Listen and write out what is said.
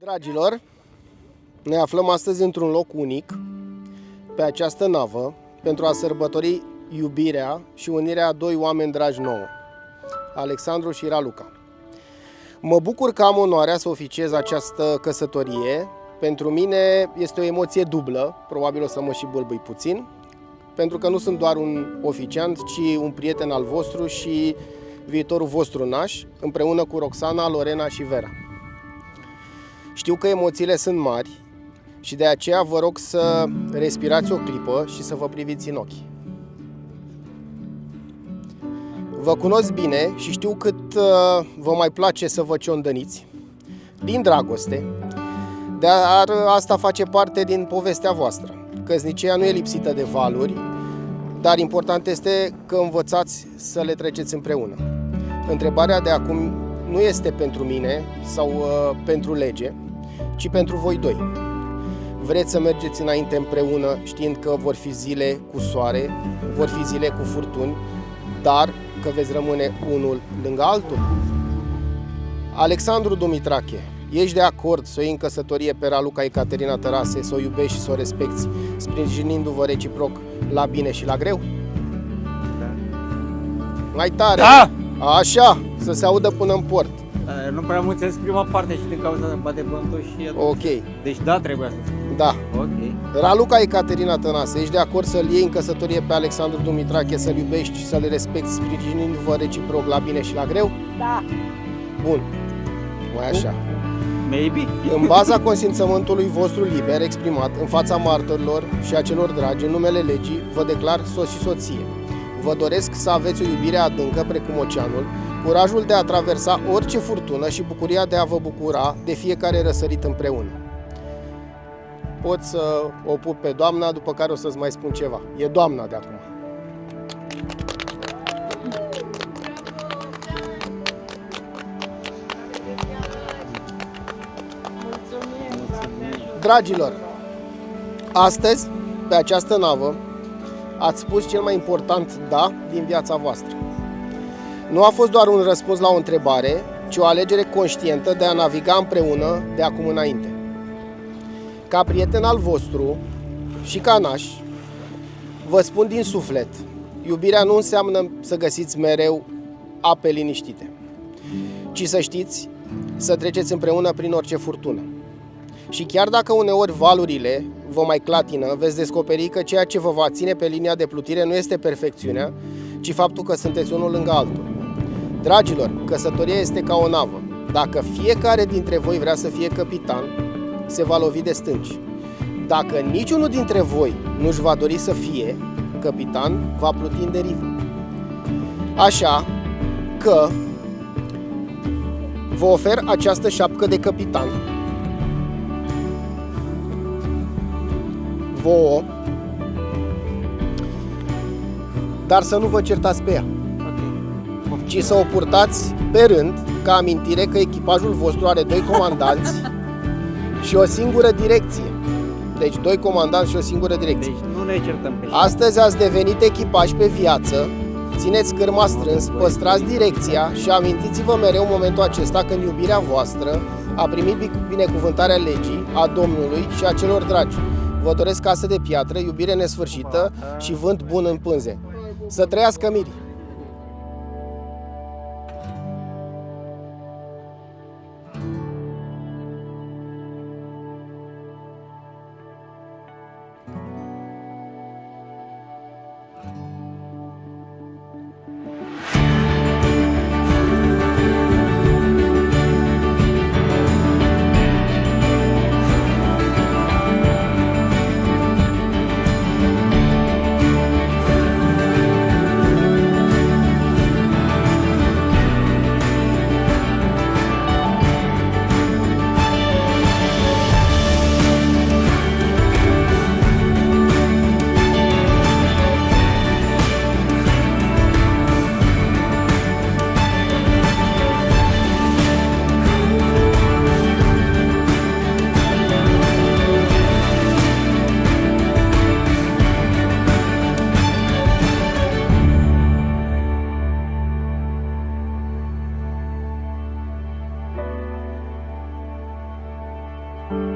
Dragilor, ne aflăm astăzi într-un loc unic, pe această navă, pentru a sărbători iubirea și unirea a doi oameni dragi nouă, Alexandru și Raluca. Mă bucur că am onoarea să oficiez această căsătorie. Pentru mine este o emoție dublă, probabil o să mă și bâlbâi puțin, pentru că nu sunt doar un oficiant, ci un prieten al vostru și viitorul vostru naș, împreună cu Roxana, Lorena și Vera. Știu că emoțiile sunt mari și de aceea vă rog să respirați o clipă și să vă priviți în ochi. Vă cunosc bine și știu cât vă mai place să vă ciondăniți, din dragoste, dar asta face parte din povestea voastră. Căsnicia nu e lipsită de valuri, dar important este că învățați să le treceți împreună. Întrebarea de acum nu este pentru mine sau pentru lege, ci pentru voi doi. Vreți să mergeți înainte împreună știind că vor fi zile cu soare, vor fi zile cu furtuni, dar că veți rămâne unul lângă altul? Alexandru Dumitrache, ești de acord să o iei în căsătorie pe Raluca Ecaterina Tănase, să o iubești și să o respecti, sprijinindu-vă reciproc la bine și la greu? Da. Mai tare! Da! Așa, să se audă până în port. Nu prea am înțeles prima parte și din cauza de bate vântul și atunci. Ok. Deci da, trebuia să spun. Da. Ok. Raluca Ecaterina Tănase, ești de acord să-l iei în căsătorie pe Alexandru Dumitrache, să-l iubești și să-l respecti, sprijinindu-vă reciproc la bine și la greu? Da. Bun. Mai așa. Maybe. În baza consimțământului vostru liber exprimat în fața martorilor și a celor dragi, în numele legii, vă declar soț și soție. Vă doresc să aveți o iubire adâncă precum oceanul, curajul de a traversa orice furtună și bucuria de a vă bucura de fiecare răsărit împreună. Pot să o pup pe doamna, după care o să-ți mai spun ceva. E doamna de acum. Dragilor, astăzi, pe această navă, ați spus cel mai important da din viața voastră. Nu a fost doar un răspuns la o întrebare, ci o alegere conștientă de a naviga împreună de acum înainte. Ca prieten al vostru și ca naș, vă spun din suflet, iubirea nu înseamnă să găsiți mereu ape liniștite, ci să știți să treceți împreună prin orice furtună. Și chiar dacă uneori valurile vă mai clatină, veți descoperi că ceea ce vă va ține pe linia de plutire nu este perfecțiunea, ci faptul că sunteți unul lângă altul. Dragilor, căsătoria este ca o navă. Dacă fiecare dintre voi vrea să fie capitan, se va lovi de stânci. Dacă niciunul dintre voi nu-și va dori să fie capitan, va pluti în derivă. Așa că vă ofer această șapcă de capitan vouă, dar să nu vă certați pe ea, ci să o purtați pe rând, ca amintire că echipajul vostru are doi comandanți și o singură direcție. Deci doi comandanți și o singură direcție. Deci nu ne certăm pe Astăzi ați devenit echipaj pe viață, țineți cârma strâns, păstrați direcția și amintiți-vă mereu momentul acesta când iubirea voastră a primit binecuvântarea legii, a Domnului și a celor dragi. Vă doresc casă de piatră, iubire nesfârșită și vânt bun în pânze. Să trăiască Miri! Mulțumesc!